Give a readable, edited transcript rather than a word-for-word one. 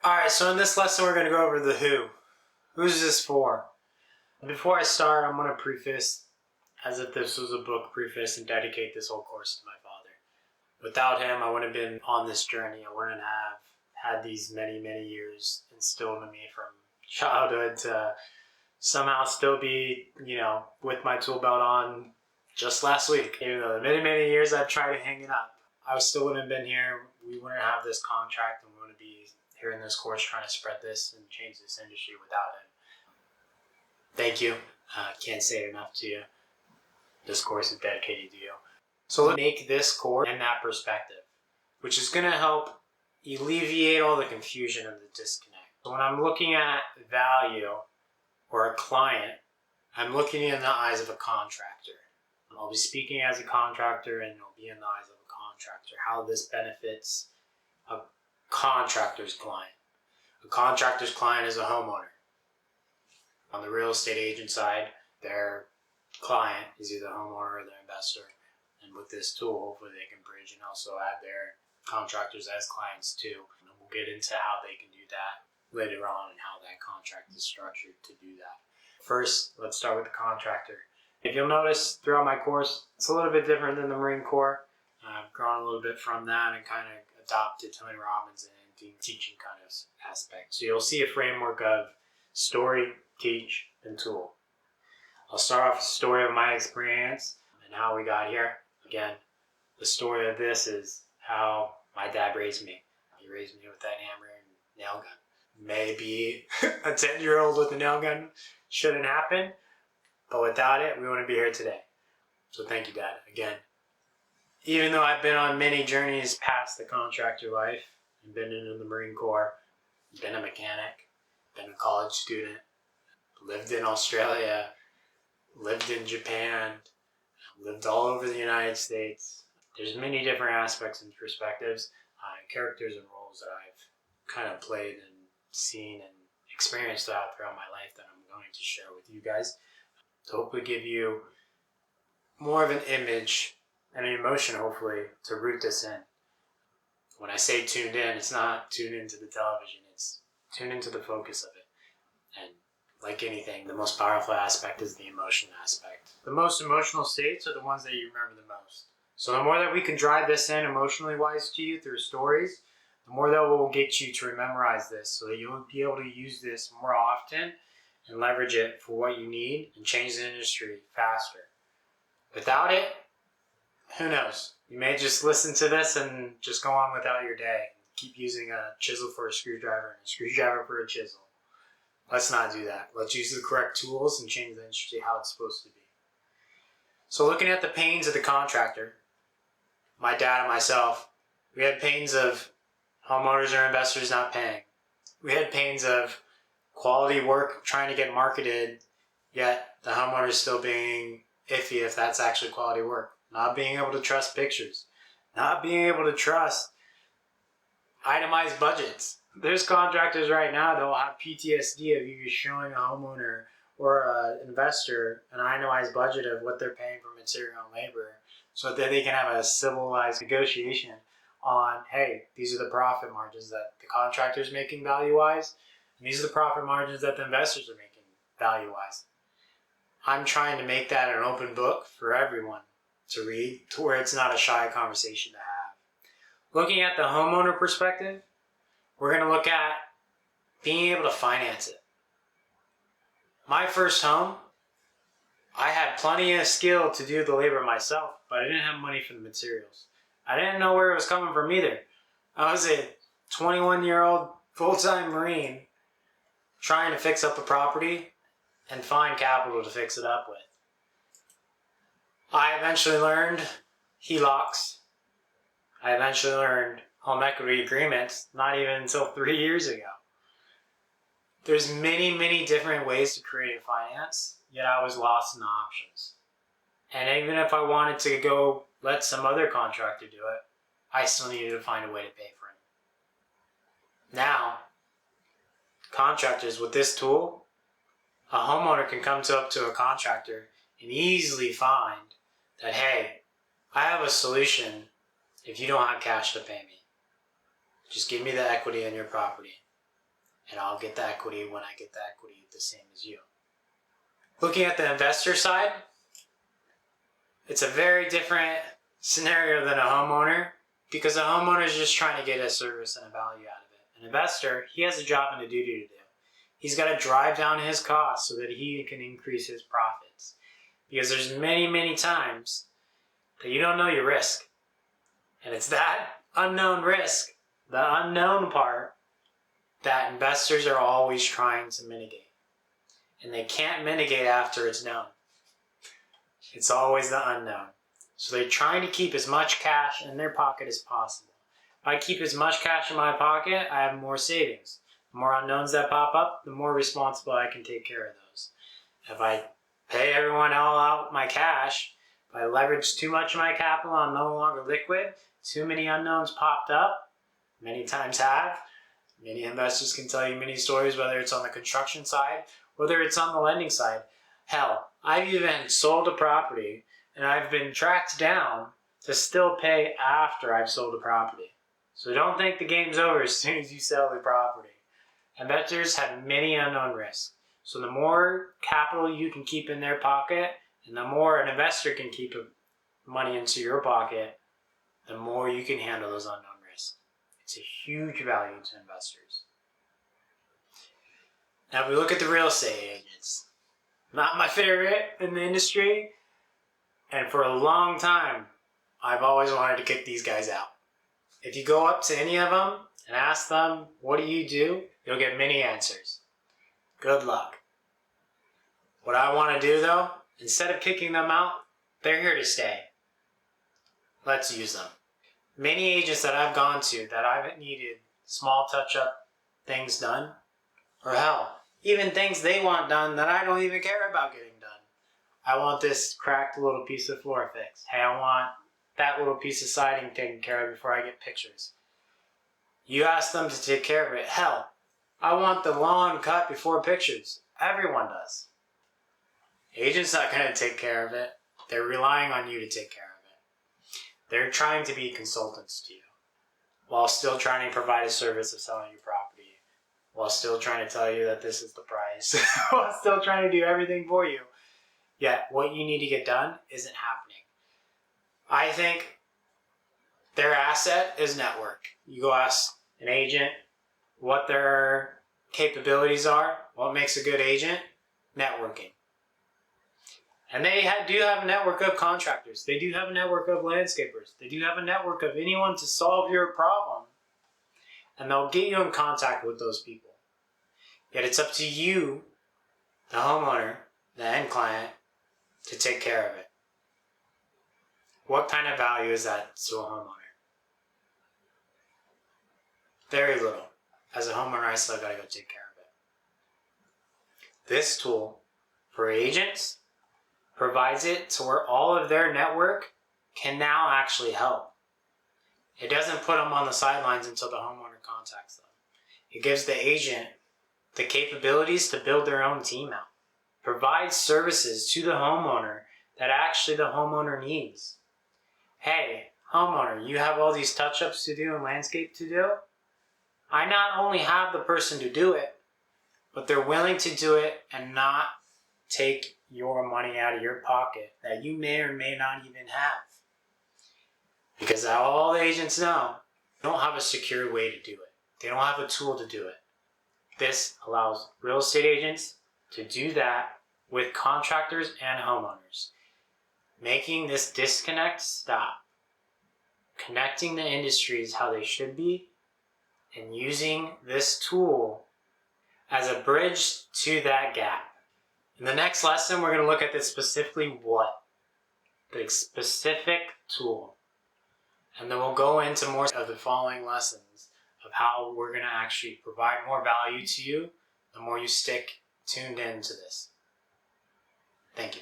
Alright, so in this lesson we're going to go over the who. Who's this for? Before I start, I'm going to preface as if this was a book preface and dedicate this whole course to my father. Without him, I wouldn't have been on this journey. I wouldn't have had these many years instilled in me from childhood to somehow still be, with my tool belt on just last week. Even though the many years I've tried to hang it up, I still wouldn't have been here. We wouldn't have this contract, and we wouldn't be here in this course trying to spread this and change this industry without him. Thank you. Can't say it enough to you. This course is dedicated to you. So let's make this course in that perspective, which is going to help alleviate all the confusion and the disconnect. So when I'm looking at value or a client, I'm looking in the eyes of a contractor. I'll be speaking as a contractor, and it'll be in the eyes of a contractor, how this benefits a contractor's client. A contractor's client is a homeowner. On the real estate agent side, their client is either a homeowner or their investor. And with this tool, hopefully they can bridge and also add their contractors as clients too. And we'll get into how they can do that later on and how that contract is structured to do that. First, let's start with the contractor. If you'll notice throughout my course, it's a little bit different than the Marine Corps. I've grown a little bit from that and kind of adopted Tony Robbins and teaching kind of aspect. So you'll see a framework of story, teach, and tool. I'll start off with a story of my experience and how we got here. Again, the story of this is how my dad raised me. He raised me with that hammer and nail gun. Maybe a 10-year-old with a nail gun shouldn't happen, but without it, we wouldn't be here today. So thank you, Dad, again. Even though I've been on many journeys past the contractor life, and been into the Marine Corps, been a mechanic, been a college student, lived in Australia, lived in Japan, lived all over the United States. There's many different aspects and perspectives, characters and roles that I've kind of played and seen and experienced throughout my life that I'm going to share with you guys to hopefully give you more of an image and an emotion, hopefully, to root this in. When I say tuned in, it's not tuned into the television, it's tuned into the focus of it. And like anything, the most powerful aspect is the emotion aspect. The most emotional states are the ones that you remember the most. So the more that we can drive this in emotionally wise to you through stories, the more that will get you to memorize this so that you'll be able to use this more often and leverage it for what you need and change the industry faster. Without it, who knows? You may just listen to this and just go on without your day. Keep using a chisel for a screwdriver and a screwdriver for a chisel. Let's not do that. Let's use the correct tools and change the industry how it's supposed to be. So looking at the pains of the contractor, my dad and myself, we had pains of homeowners or investors not paying. We had pains of quality work trying to get marketed, yet the homeowner is still being iffy if that's actually quality work. Not being able to trust pictures. Not being able to trust itemized budgets. There's contractors right now that will have PTSD of you showing a homeowner or an investor an itemized budget of what they're paying for material and labor so that they can have a civilized negotiation on, hey, these are the profit margins that the contractor's making value-wise, and these are the profit margins that the investors are making value-wise. I'm trying to make that an open book for everyone to read, to where it's not a shy conversation to have. Looking at the homeowner perspective, we're going to look at being able to finance it. My first home, I had plenty of skill to do the labor myself, but I didn't have money for the materials. I didn't know where it was coming from either. I was a 21-year-old full-time Marine trying to fix up a property and find capital to fix it up with. I eventually learned HELOCs. I eventually learned home equity agreements, not even until 3 years ago. There's many different ways to create a finance, yet I was lost in the options. And even if I wanted to go let some other contractor do it, I still needed to find a way to pay for it. Now, contractors with this tool, a homeowner can come up to a contractor and easily find that, hey, I have a solution if you don't have cash to pay me. Just give me the equity in your property. and I'll get the equity when I get the equity the same as you. Looking at the investor side, it's a very different scenario than a homeowner, because a homeowner is just trying to get a service and a value out of it. An investor, he has a job and a duty to do. He's got to drive down his costs so that he can increase his profits. Because there's many, many times that you don't know your risk. And it's that unknown risk, the unknown part, that investors are always trying to mitigate. And they can't mitigate after it's known. It's always the unknown. So they're trying to keep as much cash in their pocket as possible. If I keep as much cash in my pocket, I have more savings. The more unknowns that pop up, the more responsible I can take care of those. If I pay everyone all out my cash, if I leverage too much of my capital, I'm no longer liquid, too many unknowns popped up, many times have. Many investors can tell you many stories, whether it's on the construction side, whether it's on the lending side. Hell, I've even sold a property and I've been tracked down to still pay after I've sold a property. So don't think the game's over as soon as you sell the property. Investors have many unknown risks. So the more capital you can keep in their pocket, and the more an investor can keep money into your pocket, the more you can handle those unknown risks. It's a huge value to investors. Now, if we look at the real estate agents, not my favorite in the industry, and for a long time, I've always wanted to kick these guys out. If you go up to any of them and ask them, what do? You'll get many answers. Good luck. What I want to do though, instead of kicking them out, they're here to stay. Let's use them. Many agents that I've gone to that I've needed small touch-up things done, or hell, even things they want done that I don't even care about getting done. I want this cracked little piece of floor fixed. Hey, I want that little piece of siding taken care of before I get pictures. You ask them to take care of it. Hell, I want the lawn cut before pictures. Everyone does. Agent's not going to take care of it. They're relying on you to take care of it. They're trying to be consultants to you while still trying to provide a service of selling your property, while still trying to tell you that this is the price, while still trying to do everything for you. Yet what you need to get done isn't happening. I think their asset is network. You go ask an agent what their capabilities are, what makes a good agent, networking. And they do have a network of contractors. They do have a network of landscapers. They do have a network of anyone to solve your problem. And they'll get you in contact with those people. Yet it's up to you, the homeowner, the end client, to take care of it. What kind of value is that to a homeowner? Very little. As a homeowner, I still gotta go take care of it. This tool for agents provides it to where all of their network can now actually help. It doesn't put them on the sidelines until the homeowner contacts them. It gives the agent the capabilities to build their own team out. Provides services to the homeowner that actually the homeowner needs. Hey, homeowner, you have all these touch-ups to do and landscape to do? I not only have the person to do it, but they're willing to do it and not take your money out of your pocket that you may or may not even have. Because all the agents know, they don't have a secure way to do it. They don't have a tool to do it. This allows real estate agents to do that with contractors and homeowners. Making this disconnect stop. Connecting the industries how they should be, and using this tool as a bridge to that gap. In the next lesson, we're going to look at this specifically what? The specific tool. And then we'll go into more of the following lessons of how we're going to actually provide more value to you the more you stick tuned into this. Thank you.